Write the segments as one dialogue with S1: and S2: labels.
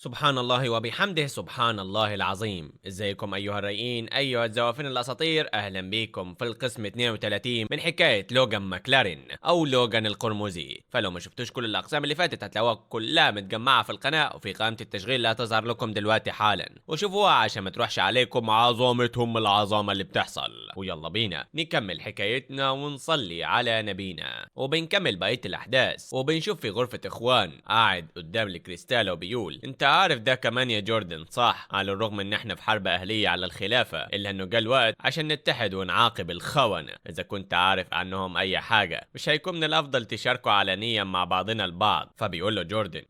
S1: سبحان الله وبحمده سبحان الله العظيم. ازيكم ايها الرائين، ايها الزوافين الاساطير، اهلا بيكم في القسم 32 من حكايه لوغان ماكلارين او لوغان القرمزي. فلو ما شفتوش كل الاقسام اللي فاتت هتلاقوها كلها متجمعه في القناه وفي قائمه التشغيل اللي هتظهر لكم دلوقتي حالا، وشوفوها عشان ما تروحش عليكم عظمتهم العظمه اللي بتحصل. ويلا بينا نكمل حكايتنا ونصلي على نبينا، وبنكمل بقيه الاحداث وبنشوف في غرفه اخوان قاعد قدام الكريستال وبيقول: انت عارف ده كمان يا جوردن صح؟ على الرغم ان احنا في حرب اهليه على الخلافه، الا انه جا الوقت عشان نتحد ونعاقب الخونه. اذا كنت عارف عنهم اي حاجه مش هيكون من الافضل تشاركوا علنيا مع بعضنا البعض. فبيقول له جوردن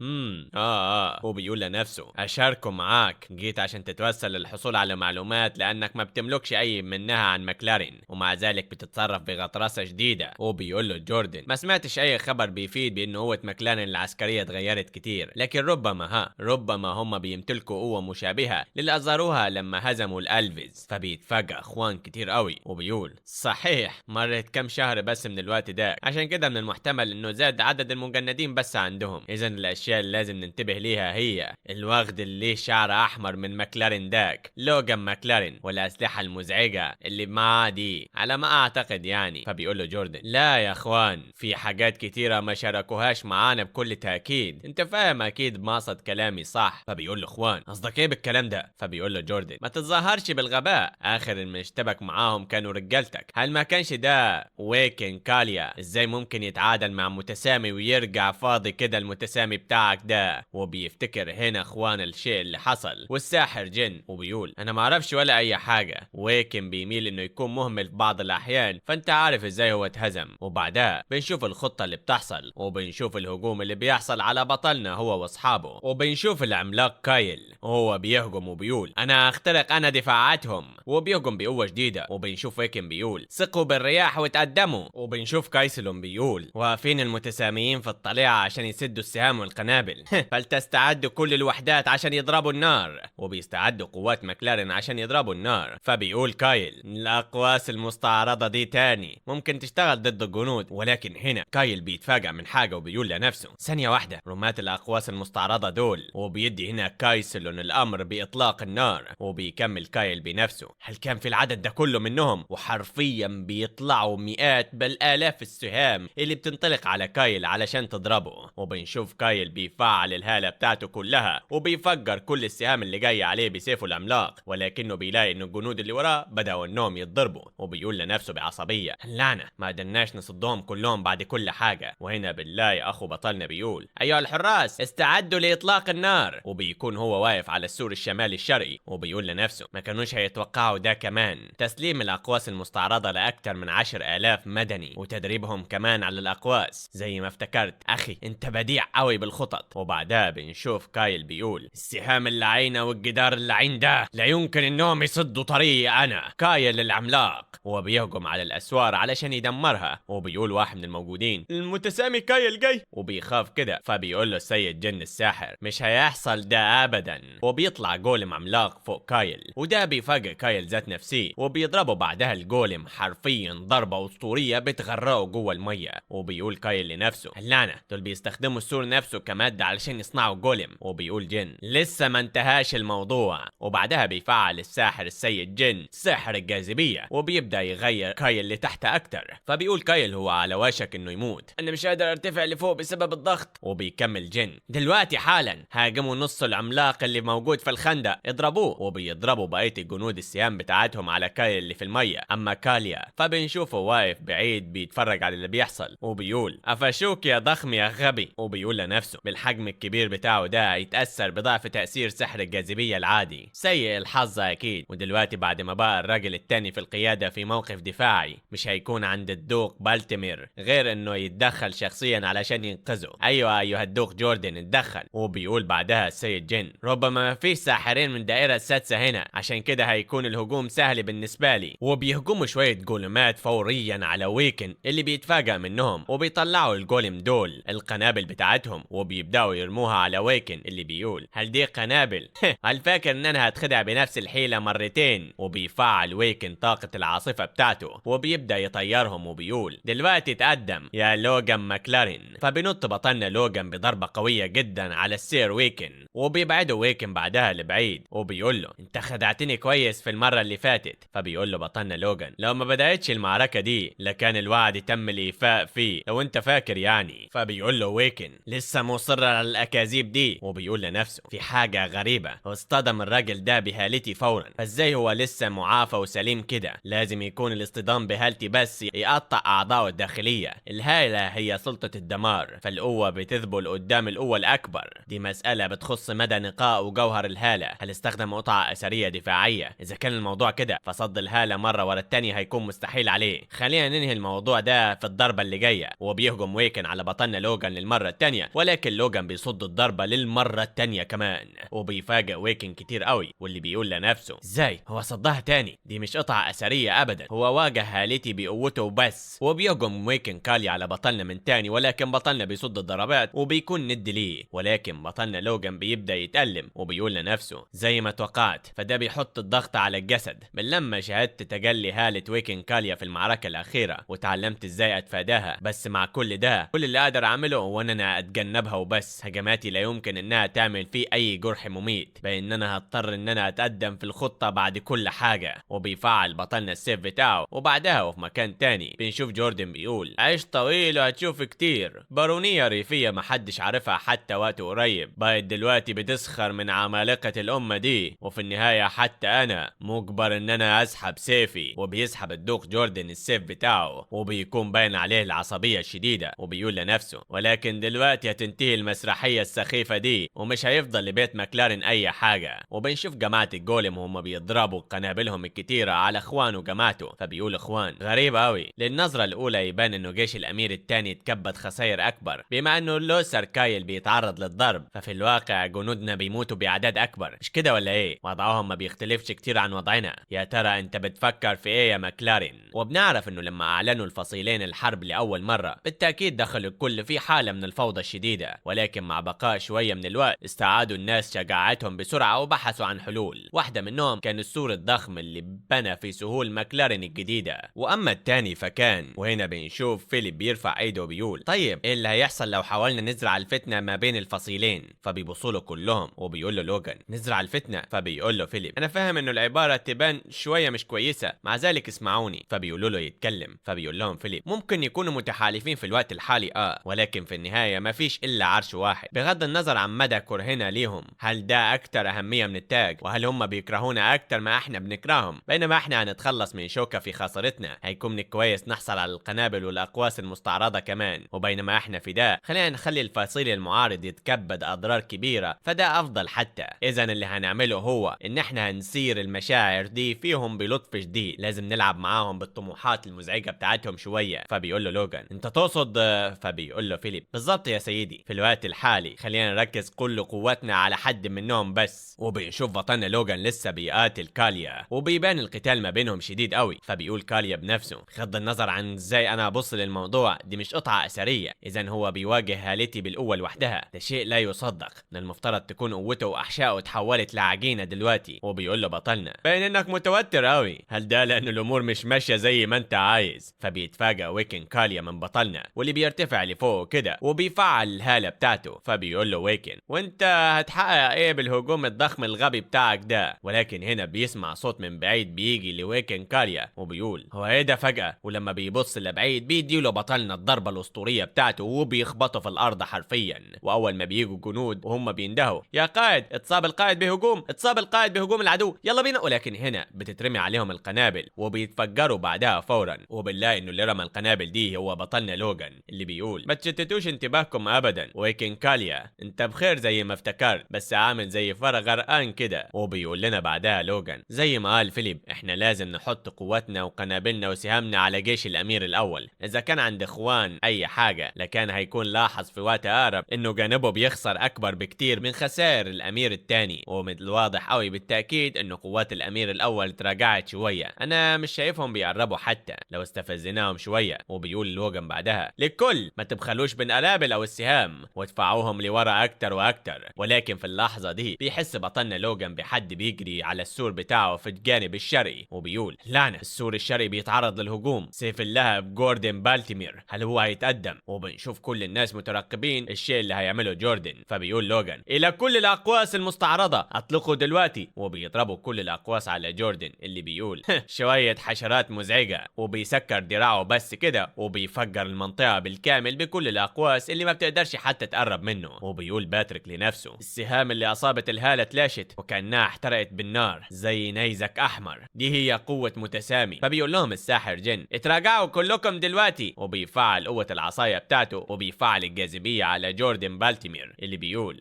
S1: وبيقول لنفسه: اشاركوا معاك، جيت عشان تتوسل للحصول على معلومات لانك ما بتملكش اي منها عن ماكلارين، ومع ذلك بتتصرف بغطرسه شديده. وبيقول له جوردن: ما سمعتش اي خبر بيفيد بان قوه ماكلارين العسكريه اتغيرت كتير، لكن ربما هم بيمتلكوا قوة مشابهة للي أظهروها لما هزموا الألفيز. فبيتفاجأ أخوان كتير قوي وبيقول: صحيح مرت كم شهر بس من الوقت ده، عشان كده من المحتمل إنه زاد عدد المجندين بس عندهم. إذا الأشياء اللي لازم ننتبه ليها هي الوغد اللي ليه شعر أحمر من ماكلارين داك، لوغان ماكلارين، والأسلحة المزعجة اللي معاه دي على ما أعتقد يعني. فبيقول له جوردن: لا يا أخوان، في حاجات كتيرة ما شاركوهاش معانا بكل تأكيد. أنت فاهم أكيد مقصد كلامي صح؟ فبيقول له اخوان: قصدك ايه بالكلام ده؟ فبيقول له جوردن: ما تتظاهرش بالغباء، اخر اللي اشتبك معاهم كانوا رجالتك. هل ما كانش ده ويكن كاليا؟ ازاي ممكن يتعادل مع متسامي ويرجع فاضي كده المتسامي بتاعك ده؟ وبيفتكر هنا اخوان الشيء اللي حصل والساحر جن، وبيقول: انا ما اعرفش ولا اي حاجه. ويكن بيميل انه يكون مهمل في بعض الاحيان، فانت عارف ازاي هو اتهزم. وبعدها بنشوف الخطه اللي بتحصل، وبنشوف الهجوم اللي بيحصل على بطلنا هو واصحابه، وبنشوف العملاق كايل وهو بيهجم وبيقول: انا اخترق انا دفاعاتهم، وبيهجم بقوه شديده. وبنشوف ويكن بيقول: ثقوا بالرياح وتقدموا. وبنشوف كايسلون بيقول: واقفين المتساميين في الطليعه عشان يسدوا السهام والقنابل فلتستعدوا كل الوحدات عشان يضربوا النار. وبيستعدوا قوات ماكلارين عشان يضربوا النار. فبيقول كايل: الاقواس المستعرضه دي تاني ممكن تشتغل ضد الجنود. ولكن هنا كايل بيتفاجئ من حاجه وبيقول لنفسه: ثانيه واحده، رماة الاقواس المستعرضه دول. وبيدي هنا كايسلون الامر باطلاق النار. وبيكمل كايل بنفسه: هل كان في العدد ده كله منهم؟ وحرفيا بيطلعوا مئات بل الاف السهام اللي بتنطلق على كايل علشان تضربه. وبنشوف كايل بيفعل الهاله بتاعته كلها وبيفجر كل السهام اللي جايه عليه بسيفه العملاق، ولكنه بيلاقي ان الجنود اللي وراه بداوا انهم يتضربوا. وبيقول لنفسه بعصبيه: اللعنه، ما قدرناش نصدهم كلهم بعد كل حاجه. وهنا بالله اخو بطلنا بيقول: ايها الحراس استعدوا لاطلاق النار. وبيكون هو واقف على السور الشمالي الشرقي، وبيقول لنفسه: ما كانوش هيتوقعوا ده كمان، تسليم الاقواس المستعرضه لاكثر من 10,000 مدني وتدريبهم كمان على الاقواس. زي ما افتكرت اخي، انت بديع قوي بالخطط. وبعدها بنشوف كايل بيقول: السهام اللعينه والجدار اللعين ده لا يمكن انهم يصدوا طريقي انا كايل العملاق. وبيهجم على الاسوار علشان يدمرها. وبيقول واحد من الموجودين: المتسامي كايل جاي. وبيخاف كده. فبيقول له السيد جن الساحر: مش هيحصل ده ابدا. وبيطلع جولم عملاق فوق كايل، وده بيفاجئ كايل ذات نفسه، وبيضربه بعدها الجولم حرفيا ضربه اسطوريه بتغرقه جوه الميه. وبيقول كايل لنفسه: اللعنه، دول بيستخدموا السور نفسه كماده علشان يصنعوا جولم. وبيقول جن: لسه ما انتهاش الموضوع. وبعدها بيفعل الساحر السيد جن سحر الجاذبيه، وبيبدا يغير كايل لتحت اكتر. فبيقول كايل هو على وشك انه يموت: انا مش قادر ارتفع لفوق بسبب الضغط. وبيكمل جن: دلوقتي حالا هاجموا نص العملاق اللي موجود في الخندق، اضربوه. وبيضربوا بقيه الجنود السهام بتاعتهم على كايل اللي في الميه. اما كاليا فبنشوفه واقف بعيد بيتفرج على اللي بيحصل، وبيقول: قفشوك يا ضخم يا غبي. وبيقول لنفسه: بالحجم الكبير بتاعه ده هيتاثر بضعف تاثير سحر الجاذبيه العادي. سيء الحظ اكيد. ودلوقتي بعد ما بقى الراجل التاني في القياده في موقف دفاعي، مش هيكون عند الدوق بالتيمير غير انه يتدخل شخصيا علشان ينقذه. ايوه الدوق جوردن اتدخل. وبيقول بعدها السيد جن: ربما ما فيش ساحرين من الدائره السادسه هنا، عشان كده هيكون الهجوم سهل بالنسبه لي. وبيهجموا شويه جولمات فوريا على ويكن اللي بيتفاجئ منهم، وبيطلعوا الجولم دول القنابل بتاعتهم وبيبداوا يرموها على ويكن اللي بيقول: هل دي قنابل؟ هل فاكر ان انا هتخدع بنفس الحيله مرتين؟ وبيفعل ويكن طاقه العاصفه بتاعته وبيبدا يطيرهم، وبيقول: دلوقتي تقدم يا لوغان ماكلارين. فبينط بطلنا لوغان بضربه قويه جدا على السير ويكن، ويكن، وبيبعده ويكن بعدها لبعيد وبيقول له انت خدعتني كويس في المرة اللي فاتت. فبيقول له بطلنا لوجان لو ما بدأتش المعركة دي لكان الوعد تم الإيفاء فيه لو انت فاكر يعني. فبيقول له ويكن لسه مصر على الأكاذيب دي، وبيقول لنفسه في حاجة غريبة، واصطدم الراجل ده بهالتي فورا، فازاي هو لسه معافى وسليم كده؟ لازم يكون الاصطدام بهالتي بس يقطع أعضائه الداخلية. الهالة هي سلطة الدمار، فالقوة بتذبل قدام القوة الأكبر. دي مسألة بتخص مدى نقاء وجوهر الهالة، هل استخدم قطعة أثرية دفاعية؟ إذا كان الموضوع كده فصد الهالة مرة ورا التانية هيكون مستحيل عليه. خلينا ننهي الموضوع ده في الضربة اللي جاية. وبيهجم ويكن على بطلنا لوجان للمرة التانية، ولكن لوجان بيصد الضربة للمرة التانية كمان، وبيفاجئ ويكن كتير قوي، واللي بيقول لنفسه ازاي هو صدها تاني؟ دي مش قطعة أثرية أبدا، هو واجه هالتي بقوته وبس. وبيهجم ويكن كاليا على بطلنا من تاني، ولكن بطلنا بيصد الضربات وبيكون ند ليه، ولكن بطلنا لوجان بيبدأ يتألم وبيقول لنفسه زي ما توقعت. فده بيحط الضغط على الجسد. من لما شاهدت تجلي هالة ويكن كاليا في المعركة الأخيرة وتعلمت ازاي أتفاداها، بس مع كل ده كل اللي أقدر أعمله هو إن أنا أتجنبها وبس. هجماتي لا يمكن إنها تعمل فيه أي جرح مميت، بإن أنا هضطر إن أنا أتقدم في الخطة بعد كل حاجة. وبيفعل بطلنا السيف بتاعه، وبعدها وفي مكان تاني بنشوف جوردن بيقول عيش طويل وهتشوف كتير، بارونية ريفية محدش عارفها حتى وقت قريب بقت دلوقتي بتسخر من عمالقة الأمة دي، وفي النهاية حتى أنا مجبر إن أنا أسحب سيفي. وبيسحب الدوق جوردن السيف بتاعه، وبيكون باين عليه العصبية الشديدة، وبيقول لنفسه ولكن دلوقتي هتنتهي المسرحية السخيفة دي ومش هيفضل لبيت ماكلارين أي حاجة. وبنشوف جماعة الجولم وهم بيضربوا قنابلهم الكتيرة على إخوان وجماعته. فبيقول إخوان غريب أوي، للنظرة الأولى يبان إنه جيش الأمير التاني اتكبد خسائر أكبر بما إنه لوسر كايل بيتعرض للضرب، ففي الواقع جنودنا بيموتوا بأعداد أكبر، مش كده ولا إيه؟ وضعهم ما بيختلفش كتير عن وضعنا. يا ترى أنت بتفكر في إيه يا ماكلارين؟ وبنعرف إنه لما أعلنوا الفصيلين الحرب لأول مرة بالتأكيد دخل الكل في حالة من الفوضى الشديدة، ولكن مع بقاء شوية من الوقت استعادوا الناس شجاعتهم بسرعة وبحثوا عن حلول. واحدة منهم كان السور الضخم اللي بنى في سهول ماكلارين الجديدة، وأما التاني فكان، وهنا بنشوف فيليب بيرفع ايده وبيقول طيب ايه اللي هيحصل لو حاولنا نزرع الفتنة ما بين الفصيلين؟ فبيبصوا له كلهم وبيقول له لوجان نزرع الفتنة؟ فبيقول له فيليب انا فاهم انه العبارة تبان شوية مش كويسة، مع ذلك اسمعوني. فبيقولوا له يتكلم. فبيقول لهم فيليب ممكن يكونوا متحالفين في الوقت الحالي ولكن في النهاية ما فيش الا عرش واحد، بغض النظر عن مدى كرهنا ليهم. هل ده اكتر اهمية من التاج؟ وهل هم بيكرهونا اكتر ما احنا بنكرههم؟ بينما احنا هنتخلص من شوكة في خاصرتنا، هيكون من الكويس نحصل على القنابل والاقواس المستعرضة كمان. وبينما احنا في ده خلينا نخلي الفصيل المعارض يتكبد اضرار كبيرة، فده افضل حتى. اذا اللي هنعمله هو ان احنا هنسير المشاعر دي فيهم بلطف شديد، لازم نلعب معاهم بالطموحات المزعجة بتاعتهم شوية. فبيقول له لوجان انت تقصد؟ فبيقول له فيليب بالظبط يا سيدي، في الوقت الحالي خلينا نركز كل قوتنا على حد منهم بس. وبنشوف بطلنا لوجان لسه بيقاتل كاليا، وبيبان القتال ما بينهم شديد قوي. فبيقول كاليا بنفسه بغض النظر عن ازاي انا ابص للموضوع دي مش قطعة اثرية، اذا هو بيواجه هالتي بالقوة لوحدها، ده شيء لا يصدق. من المفترض تكون قوته واحشائه اتحولت لعجينة دلوقتي. وبيقول له بطلنا باين انك متوتر قوي، هل ده لان الامور مش ماشية زي ما انت عايز؟ فبيتفاجئ ويكن كاليا من بطلنا واللي بيرتفع لفوق كده وبيفعل الهالة بتاعته. فبيقول له ويكن وانت هتحقق ايه بالهجوم الضخم الغبي بتاعك ده؟ ولكن هنا بيسمع صوت من بعيد بيجي لويكن كاليا وبيقول هو ايه ده فجأة؟ ولما بيبص لبعيد بيديله بطلنا الضربة الاسطورية بتاعته وبيخبطه في الارض حرفيا. واول ما بيجوا جنود وهم بيندهوا يا قائد اتصاب القائد بهجوم، اتصاب القائد بهجوم العدو، يلا بينا. ولكن هنا بتترمي عليهم القنابل وبيتفجروا بعدها فورا، وبنلاقي انه اللي رمى القنابل دي هو بطلنا لوجان اللي بيقول ما تشتتوش انتباهكم ابدا، ويكن كاليا انت بخير زي ما افتكرت بس عامل زي فرغ غرقان كده. وبيقول لنا بعدها لوجان زي ما قال فيليب احنا لازم نحط قوتنا وقنابلنا وسهامنا على جيش الامير الاول، اذا كان عند اخوان اي حاجة لكان هيكون لاحظ في وقت اقرب انه جانبه بيخسر اكبر بكتير من خسائر الامير الثاني. ومن الواضح قوي بالتاكيد انه قوات الامير الاول تراجعت شوية، انا مش شايفهم بيقربوا حتى لو استفزناهم شوية. وبيقول لوجان بعدها للكل ما تبخلوش بالقنابل او السهام وادفعوهم لورا اكتر واكتر. ولكن في اللحظة دي بيحس بطلنا لوجان بحد بيجري على السور بتاعه في الجانب الشرقي وبيقول لعنة السور الشرقي بيتعرض للهجوم، سيف اللهب جوردن بالتيمير هل هو هيتقدم؟ وبنشوف كل الناس مترقبين الشيء اللي هيعمله جوردن. فبيقول فبيقول لوغان الى كل الاقواس المستعرضة اطلقوا دلوقتي، وبيضربوا كل الاقواس على جوردن اللي بيقول شوية حشرات مزعجة، وبيسكر دراعه بس كده وبيفجر المنطقة بالكامل بكل الاقواس اللي ما بتقدرش حتى تقرب منه. وبيقول باتريك لنفسه السهام اللي اصابت الهالة تلاشت وكأنها احترقت بالنار زي نيزك احمر، دي هي قوة متسامي. فبيقول لهم الساحر جن اتراجعوا كلكم دلوقتي، وبيفعل قوة العصاية بتاعته وبيفعل الجاذبية على جوردن بالتيمير اللي بيقول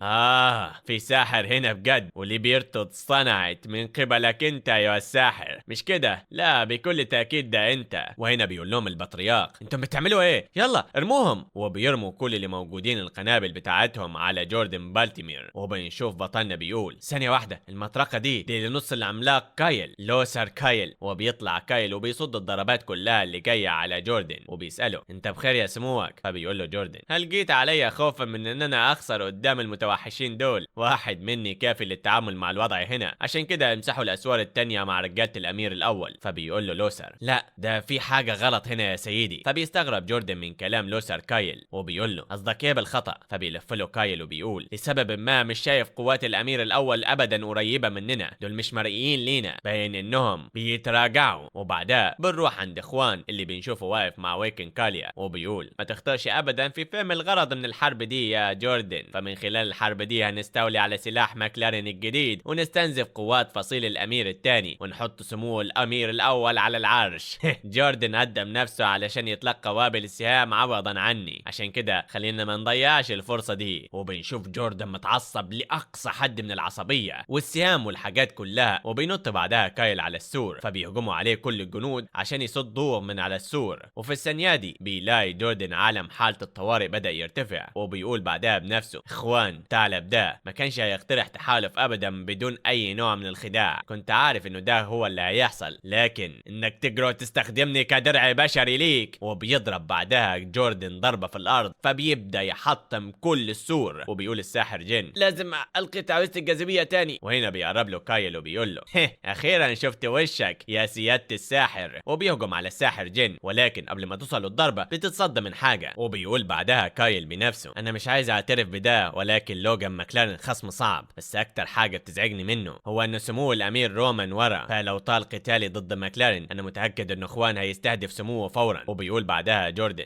S1: في ساحر هنا بجد، واللي بيرتض صنعت من قبلك انت يا الساحر مش كده؟ لا بكل تأكيد ده انت. وهنا بيقول لهم البطرياق انتم بتعملوا ايه؟ يلا ارموهم. وبيرموا كل اللي موجودين القنابل بتاعتهم على جوردن بالتيمير. وبنشوف بطلنا بيقول ثانية واحدة، المطرقة دي لنص العملاق كايل، لوسر كايل. وبيطلع كايل وبيصد الضربات كلها اللي جاية على جوردن وبيسأله انت بخير يا سموك؟ فبيقول له جوردن هل جيت عليا خوفا من ان انا اخسر قدام المتوحشين دول؟ واحد مني كافي للتعامل مع الوضع هنا، عشان كده امسحوا الاسوار التانية مع رجالة الامير الاول. فبيقول له لوسر لا ده في حاجة غلط هنا يا سيدي. فبيستغرب جوردن من كلام لوسر كايل وبيقول له قصدك ايه بالخطأ؟ فبيلف له كايل وبيقول لسبب ما مش شايف قوات الامير الاول ابدا قريبة مننا، دول مش مرئيين لينا، باين انهم بيتراجعوا. وبعدها بنروح عند اخوان اللي بنشوفه واقف مع ويكن كاليا وبيقول ما تختارش ابدا في فهم الغرض من الحرب دي يا جوردن، فمن خلال الحرب دي هنستولي على سلاح ماكلارين الجديد ونستنزف قوات فصيل الامير الثاني ونحط سمو الامير الاول على العرش. جوردن قدم نفسه علشان يتلقى وابل السهام عوضا عني، عشان كده خلينا ما نضيعش الفرصة دي. وبنشوف جوردن متعصب لاقصى حد من العصبية والسهام والحاجات كلها. وبينط بعدها كايل على السور، فبيهجموا عليه كل الجنود عشان يصدوه من على السور. وفي الثانية دي بيلاقي جوردن عالم حالة الطوارئ بدأ يرتفع، وبيقول بعدها بنفسه اخوان ثعلب ده ما كانش هيقترح تحالف ابدا بدون اي نوع من الخداع، كنت عارف انه ده هو اللي هيحصل، لكن انك تجرؤ تستخدمني كدرع بشري ليك. وبيضرب بعدها جوردن ضربة في الارض فبيبدأ يحطم كل السور. وبيقول الساحر جن لازم القي تعويذة الجاذبية تاني. وهنا بيقرب له كايل وبيقول له اخيرا شفت وشك يا سيادة الساحر. وبيهجم على الساحر جن، ولكن قبل ما توصل الضربة بتتصدى من حاجة. وبيقول بعدها كايل بنفسه انا مش عايز اعترف بده، ولكن لوغان ماكلارين خصم صعب، بس اكتر حاجة بتزعجني منه هو انه سمو الامير رومان ورا، فلو طال قتالي ضد ماكلارين انا متأكد انه اخوان هيستهدف سموه فورا. وبيقول بعدها جوردن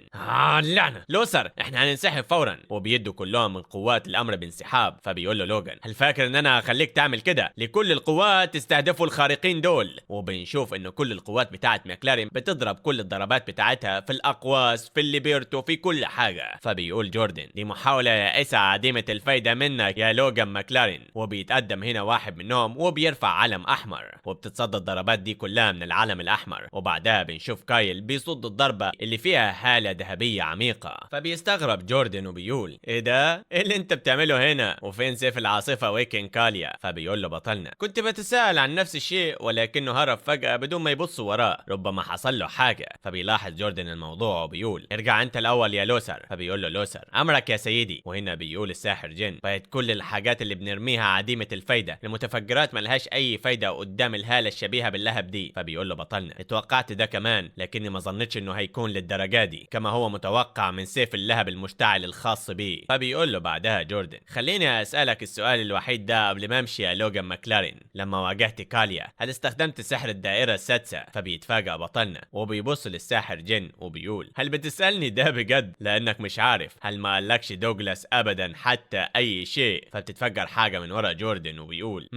S1: اللعنة لوسر احنا هننسحب فورا. وبيدوا كلهم من قوات الامر بانسحاب. فبيقول له لوغان هل فاكر ان انا هخليك تعمل كده؟ لكل القوات تستهدفوا الخارقين دول. وبنشوف انه كل القوات بتاعت ماكلارين بتضرب كل الضربات بتاعتها في الاقواس في الليبرتو في كل حاجة. فبيقول جوردن دي محاولة يائسة عديمة الفايدة منك يا لوغان ماكلارين. وبيتقدم هنا واحد منهم وبيرفع علم احمر وبتتصدى الضربات دي كلها من العلم الاحمر. وبعدها بنشوف كايل بيصد الضربة اللي فيها هالة ذهبية عميقة. فبيستغرب جوردن وبيقول ايه ده؟ ايه اللي انت بتعمله هنا؟ وفين سيف العاصفة ويكن كاليا؟ فبيقول له بطلنا كنت بتساءل عن نفس الشيء ولكنه هرب فجأة بدون ما يبص وراه، ربما حصل له حاجة. فبيلاحظ جوردن الموضوع وبيقول ارجع انت الاول يا لوسر. فبيقول له لوسر امرك يا سيدي. وهنا بيقول الساحر جن بقت كل الحاجات اللي بنرميها عديمة الفايدة، المتفجرات ملهاش اي فايدة قدام الهالة الشبيهة باللهب دي. فبيقول له بطلنا اتوقعت ده كمان، لكني ما ظنتش انه هيكون للدرجة دي كما هو متوقع من سيف اللهب المشتعل الخاص بيه. فبيقول له بعدها جوردن خليني اسالك السؤال الوحيد ده قبل ما امشي يا لوغان ماكلارين، لما واجهت كاليا هل استخدمت سحر الدائرة السادسة؟ فبيتفاجأ بطلنا وبيبص للساحر جن وبيقول هل بتسألني ده بجد؟ لانك مش عارف هل ما قالكش دوغلاس ابدا حتى اي شيء؟ فبتتفجر حاجة من ورا جوردن وبيقول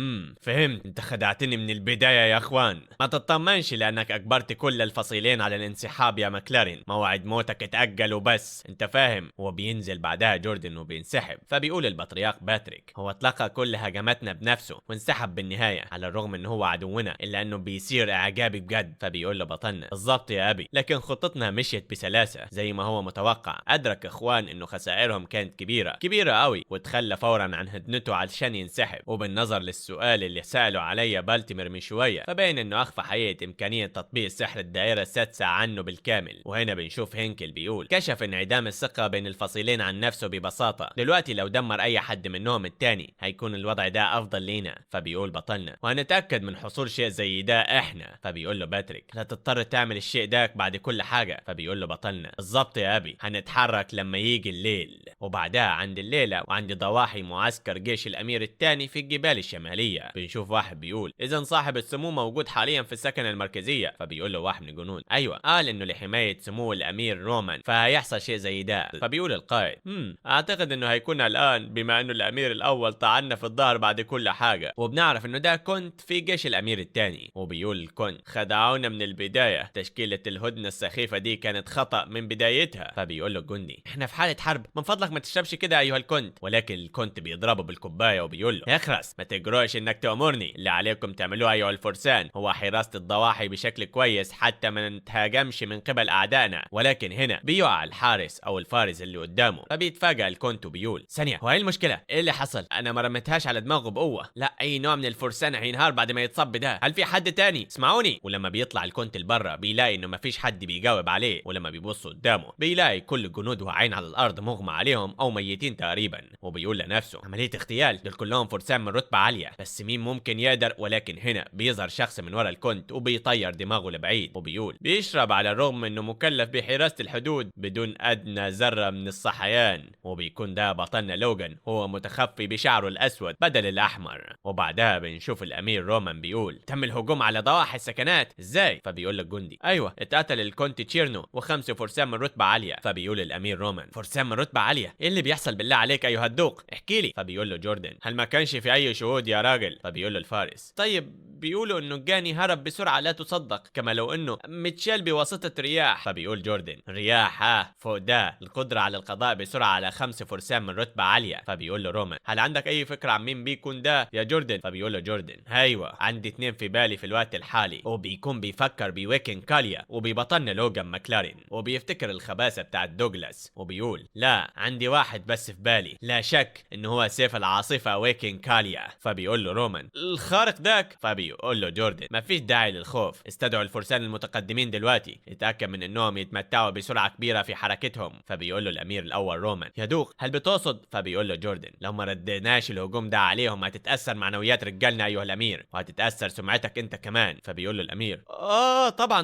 S1: فهمت، انت خدعتني من البداية يا اخوان. ما تطمنش لانك اجبرت كل الفصيلين على الانسحاب يا ماكلارين، موعد موتك اتأجل وبس، انت فاهم؟ وبينزل بعدها جوردن وبينسحب. فبيقول البطرياق باتريك هو اتلقى كل هجماتنا بنفسه وانسحب بالنهاية على الرغم ان هو عدونا الا انه بيصير اعجابي بجد. فبيقول له بطلنا بالظبط يا ابي، لكن خطتنا مشيت بسلاسة زي ما هو متوقع. ادرك اخوان انه خسائرهم كانت كبيرة قوي وتخلى فورا عن هدنته علشان ينسحب. وبالنظر للسؤال اللي سأله عليا بالتيمير من شوية فبين انه اخفى حقيقة امكانية تطبيق سحر الدائرة السادسة عنه بالكامل. وهنا بنشوف هينكل بيقول كشف انعدام الثقة بين الفصيلين عن نفسه ببساطة، دلوقتي لو دمر اي حد منهم التاني هيكون الوضع ده افضل لينا. فبيقول بطلنا وهنتأكد من حصول شيء زي ده احنا. فبيقول له باتريك لا تضطر تعمل الشيء ده بعد كل حاجة. فبيقول له بطلنا بالظبط يا ابي، هنتحرك لما يجي الليل. وبعدها عند الليلة وعند عند ضواحي معسكر جيش الأمير الثاني في الجبال الشمالية. بنشوف واحد بيقول إذا صاحب السمو موجود حاليا في السكنة المركزية. فبيقول له واحد من الجنود أيوة، قال إنه لحماية سمو الأمير رومان فهيحصل شيء زي ده. فبيقول القائد أعتقد إنه هيكون الآن بما إنه الأمير الأول طعنا في الظهر بعد كل حاجة، وبنعرف إنه ده كنت في جيش الأمير الثاني. وبيقول كنت خدعونا من البداية، تشكيلة الهدنة السخيفة دي كانت خطأ من بدايتها. فبيقول له الجندي إحنا في حالة حرب، من فضلك ما تشربش كده أيها الكنت. ولكن الكنت بيضربه بالكوباية وبيقول له اخرس، ما تجرؤش إنك تأمرني. اللي عليكم تعملوه أيها الفرسان هو حراسة الضواحي بشكل كويس حتى ما نتهاجمش من قبل أعدائنا. ولكن هنا بيقع الحارس أو الفارس اللي قدامه. فبيتفاجأ الكنت وبيقول ثانية، هو ايه المشكلة؟ ايه اللي حصل؟ انا ما رميتهاش على دماغه بقوة. لا، اي نوع من الفرسان هينهار بعد ما يتصب ده. هل في حد تاني؟ اسمعوني. ولما بيطلع الكنت لبرا بيلاقي انه ما فيش حد بيجاوب عليه. ولما بيبص قدامه بيلاقي كل الجنود واقعين على الارض مغمى عليهم او ميتين تقريبا. وبيقول لنفسه عملية اغتيال، دول كلهم فرسان من رتبة عالية، بس مين ممكن يقدر؟ ولكن هنا بيظهر شخص من ورا الكنت وبيطير دماغه لبعيد. وبيقول بيشرب على الرغم انه مكلف بحراسة الحدود بدون ادنى ذرة من الصحيان. وبيكون ده بطلنا لوغان، هو متخفي بشعره الاسود بدل الاحمر. وبعدها بنشوف الامير رومان بيقول تم الهجوم على ضواحي السكنات ازاي؟ فبيقول لك جندي ايوه، اتقتل الكونت تشيرنو وخمسة فرسان من رتبة عالية. فبيقول الامير رومان فرسان من رتبة عالية؟ ايه اللي بيحصل بالله عليك ايها الدوق؟ احكي لي. فبيقول له جوردن هل ما كانش في اي شهود يا راجل؟ فبيقول له الفارس طيب بيقولوا انه الجاني هرب بسرعة لا تصدق، كما لو انه متشال بواسطة رياح. فبيقول جوردن رياح فوق ده القدرة على القضاء بسرعة على 5 فرسان من رتبة عالية. فبيقول له رومان هل عندك اي فكرة عن مين بيكون ده يا جوردن؟ فبيقول له جوردن ايوه، عندي 2 في بالي في الوقت الحالي. وبيكون بيفكر بويكن كاليا وبيبطلنا لوغان ماكلارين وبيفتكر الخباثة بتاعت دوغلاس. وبيقول لا، عندي واحد بس في بالي، لا شك انه هو سيف العاصفة ويكن كاليا. فبيقول له رومان الخارق داك. فبيقول له جوردن ما فيش داعي للخوف، استدعوا الفرسان المتقدمين دلوقتي، اتأكد من انهم يتمتعوا بسرعة كبيرة في حركتهم. فبيقول له الامير الاول رومان يا دوق هل بتقصد؟ فبيقول له جوردن لو ما ردناش الهجوم ده عليهم هتتأثر معنويات رجالنا ايها الامير، وهتتأثر سمعتك انت كمان. فبيقول له الامير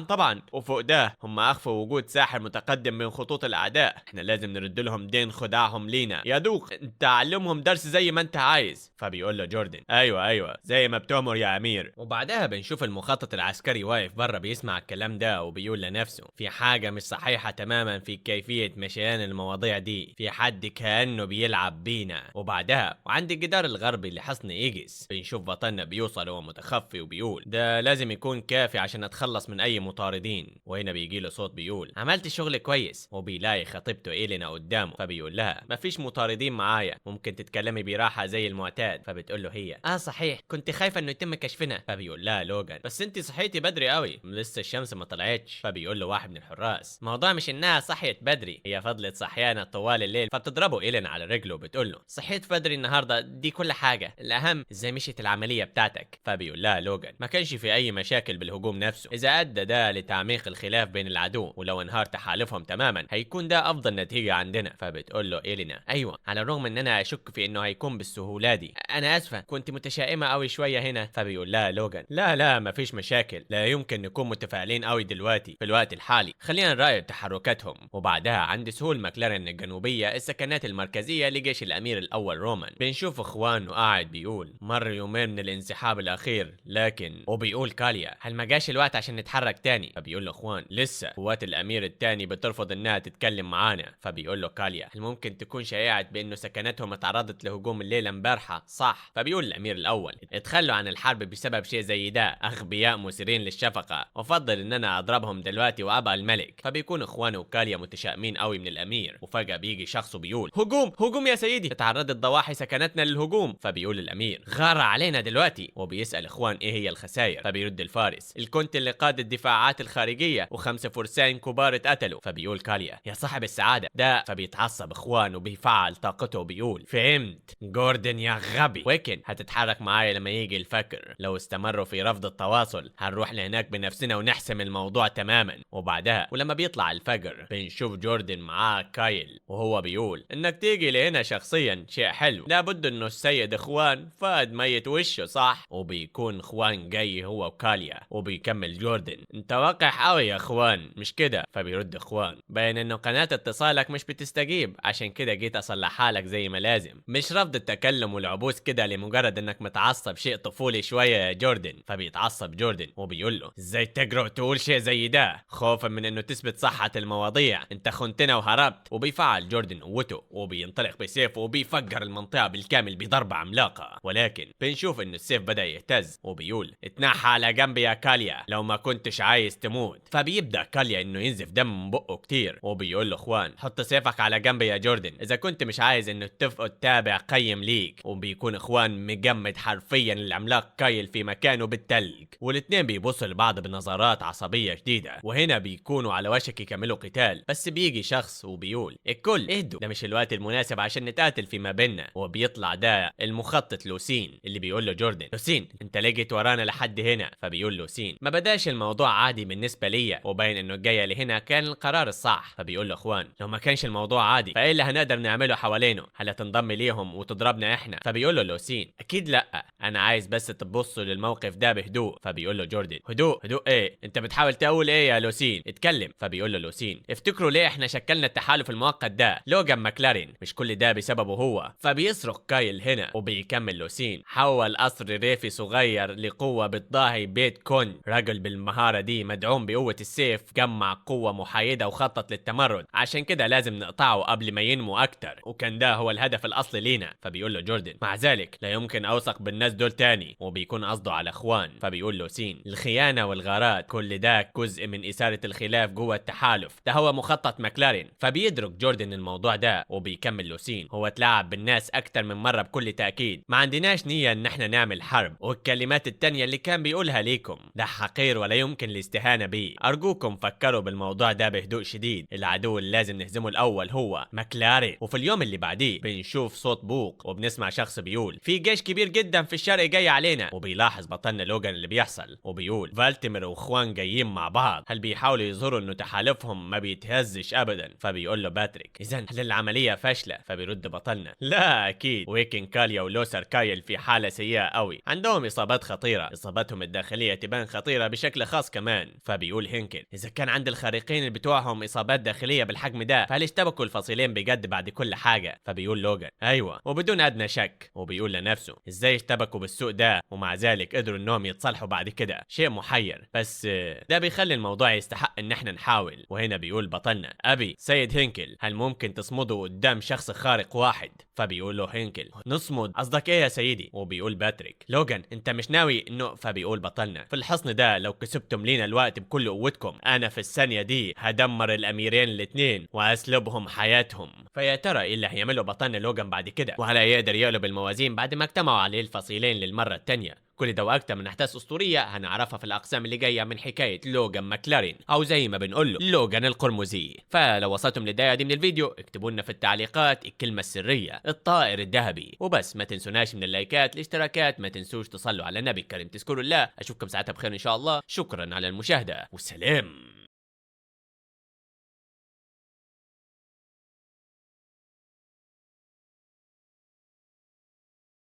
S1: طبعا وفوق ده هم اخفوا وجود ساحر متقدم من خطوط الاعداء، احنا لازم نرد لهم دين خداعهم لينا يا دوق، انت علمهم درس زي ما انت عايز. فبيقول له جوردن ايوه زي ما بتؤمر يا امير. وبعدها بنشوف المخطط العسكري واقف بره بيسمع الكلام ده وبيقول لنفسه في حاجة مش صحيحة تماما في كيفية مشيان المواضيع دي، في حد كأنه بيلعب بينا. وبعدها وعند الجدار الغربي لحصن ايجيس بنشوف بطلنا بيوصل وهو متخفي وبيقول ده لازم يكون كافي عشان اتخلص من اي مطاردين. وهنا بيجي له صوت بيقول عملت شغل كويس. وبيلاقي خطيبته إيلينا قدامه فبيقول لها مفيش مطاردين معايا، ممكن تتكلمي براحة زي المعتاد. فبتقول له هي صحيح كنت خايفة انه يتم كشفنا. فبيقول لها لوغان بس انت صحيتي بدري قوي، لسه الشمس ما طلعتش. فبيقول له واحد من الحراس الموضوع مش انها صحيت بدري، هي فضلت صحيانة طوال الليل. فبتضربه إيلينا على رجله وبتقول له صحيت بدري النهارده دي كل حاجة، الاهم ازاي مشيت العملية بتاعتك. فبيقول لها لوغان ما كانش في اي مشاكل بالهجوم نفسه، اذا ادى ده لتعميق الخلاف بين العدو ولو انهار تحالفهم تماما هيكون ده افضل نتيجة عندنا. فبتقول له إيلينا ايوه على الرغم ان انا اشك في انه هيكون بالسهولة دي، انا اسفة كنت متشائمة قوي شوية هنا. فبيقول لها لوغان لا مفيش مشاكل، لا يمكن نكون متفائلين قوي دلوقتي في الوقت الحالي، خلينا نراقب تحركاتهم. وبعدها عند سهول ماكلارين الجنوبية السكنات المركزية لجيش الامير الاول رومان بنشوف اخوانه قاعد بيقول مر يومين من الانسحاب الاخير لكن. وبيقول كاليا هل ما جاش الوقت عشان نتحرك تاني؟ فبيقول له اخوان لسه، قوات الامير التاني بترفض انها تتكلم معانا. فبيقول له كاليا هل ممكن تكون شائعت بانه سكناتهم اتعرضت لهجوم الليله امبارحه؟ صح. فبيقول الامير الاول اتخلوا عن الحرب بسبب شيء زي ده، اغبياء مثيرين للشفقه، وافضل ان انا اضربهم دلوقتي وابقى الملك. فبيكون اخوانه وكاليا متشائمين قوي من الامير. وفجاه بيجي شخص وبيقول هجوم يا سيدي، تعرضت ضواحي سكناتنا للهجوم. فبيقول الامير غار علينا دلوقتي. وبيسال اخوان ايه هي الخسائر؟ فبيرد الفارس الكنت اللي قاد الدفاعات الخارجيه و5 فرسان كبار اتقتلوا. فبيقول كاليا يا صاحب السعاده ده. فبيتعصب اخوان وبيفعل طاقته وبيقول فهمت جوردن يا غبي، ويكن هتتحرك معايا لما يجي الفكر، لو واستمروا في رفض التواصل هنروح لهناك بنفسنا ونحسم الموضوع تماما. وبعدها ولما بيطلع الفجر بنشوف جوردن معاه كايل وهو بيقول انك تيجي لهنا شخصيا شيء حلو، لابد انه السيد اخوان فاد ميت وشه صح. وبيكون اخوان جاي هو وكاليا وبيكمل جوردن انت وقح قوي يا اخوان مش كده؟ فبيرد اخوان باين انه قناة اتصالك مش بتستجيب عشان كده جيت اصلحها لك زي ما لازم، مش رفض التكلم والعبوس كده لمجرد انك متعصب شيء طفولي شوية يا جوردن. فبيتعصب جوردن وبيقول له ازاي تجرؤ تقول شيء زي ده خوفا من انه تثبت صحة المواضيع، انت خنتنا وهربت. وبيفعل جوردن قوته وبينطلق بسيفه وبيفجر المنطقة بالكامل بضربة عملاقة، ولكن بنشوف انه السيف بدأ يهتز وبيقول اتنحى على جنبي يا كاليا لو ما كنتش عايز تموت. فبيبدأ كاليا انه ينزف دم من بقه كتير وبيقول له اخوان حط سيفك على جنبي يا جوردن اذا كنت مش عايز انه تفقد تابع قيم ليك. وبيكون اخوان مجمد حرفيا العملاق كايل في مكانه بالتلج، والاتنين بيبصوا لبعض بنظرات عصبية شديدة. وهنا بيكونوا على وشك يكملوا قتال، بس بيجي شخص وبيقول الكل اهدوا ده مش الوقت المناسب عشان نتقاتل فيما بيننا. وبيطلع ده المخطط لوسين اللي بيقول له جوردن لوسين انت ليه جيت ورانا لحد هنا؟ فبيقول لوسين ما بداش الموضوع عادي بالنسبة ليا وباين انه الجاية لهنا كان القرار الصح. فبيقول له اخوان لو ما كانش الموضوع عادي فايه اللي هنقدر نعمله حوالينه؟ هل هتنضم ليهم وتضربنا احنا؟ فبيقول له لوسين اكيد لا، انا عايز بس تبصوا للموقف ده بهدوء. فبيقول له جوردن هدوء هدوء ايه؟ انت بتحاول تقول ايه يا لوسين؟ اتكلم. فبيقول له لوسين افتكروا ليه احنا شكلنا التحالف المؤقت ده؟ لوجان ماكلارين مش كل ده بسببه هو. فبيصرخ كايل هنا وبيكمل لوسين حول قصر ريفي صغير لقوة بتضاهي بيت كون، رجل بالمهارة دي مدعوم بقوة السيف جمع قوة محايدة وخطط للتمرد، عشان كده لازم نقطعه قبل ما ينمو اكتر وكان ده هو الهدف الاصلي لينا. فبيقول له جوردن مع ذلك لا يمكن اوثق بالناس دول تاني، وبيكون قصده على اخوان. فبيقول لوسين الخيانة والغارات كل ده جزء من اثارة الخلاف جوه التحالف، ده هو مخطط ماكلارين. فبيدرك جوردن الموضوع ده وبيكمل لوسين هو اتلاعب بالناس اكتر من مرة بكل تأكيد، ما عندناش نية ان احنا نعمل حرب، والكلمات التانية اللي كان بيقولها ليكم ده حقير ولا يمكن الاستهانة بيه. ارجوكم فكروا بالموضوع ده بهدوء شديد، العدو اللي لازم نهزمه الاول هو ماكلارين. وفي اليوم اللي بعديه بنشوف صوت بوق وبنسمع شخص بيقول في جيش كبير جدا في الشرق جاي علينا، وبيلاحظ بطلنا لوجان اللي بيحصل وبيقول فالتيمير واخوان جايين مع بعض، هل بيحاولوا يظهروا انه تحالفهم ما بيتهزش ابدا؟ فبيقول له باتريك اذا هل العملية فاشلة؟ فبيرد بطلنا لا اكيد، ويكن كاليا ولوسر كايل في حالة سيئة قوي، عندهم اصابات خطيرة، اصاباتهم الداخلية تبان خطيرة بشكل خاص كمان. فبيقول هينكل اذا كان عند الخارقين اللي بتوعهم اصابات داخلية بالحجم ده فهل اشتبكوا الفصيلين بجد بعد كل حاجة؟ فبيقول لوجان ايوه وبدون ادنى شك، وبيقول لنفسه ازاي اشتبكوا بالسوء ده ومع ذلك قدروا انهم يتصالحوا بعد كده؟ شيء محير، بس ده بيخلي الموضوع يستحق ان احنا نحاول. وهنا بيقول بطلنا ابي سيد هينكل هل ممكن تصمدوا قدام شخص خارق واحد؟ فبيقول له هينكل نصمد قصدك ايه يا سيدي؟ وبيقول باتريك لوجان انت مش ناوي انه؟ فبيقول بطلنا في الحصن ده لو كسبتم لينا الوقت بكل قوتكم انا في الثانية دي هدمر الاميرين الاثنين واسلبهم حياتهم. فيا ترى ايه اللي هيعمله بطلنا لوجان بعد كده؟ وهل هيقدر يقلب الموازين بعد ما اجتمعوا عليه الفصيلين للمرة الثانية؟ كل ده واكتر من احداث اسطوريه هنعرفها في الاقسام اللي جايه من حكايه لوجان ماكلارين او زي ما بنقول له لوجان القرمزي. فلو وصلتم للنهايه دي من الفيديو اكتبوا لنا في التعليقات الكلمه السريه الطائر الذهبي، وبس ما تنسوناش من اللايكات الاشتراكات، ما تنسوش تصلوا على النبي الكريم تذكروا الله. اشوفكم ساعتها بخير ان شاء الله. شكرا على المشاهده والسلام.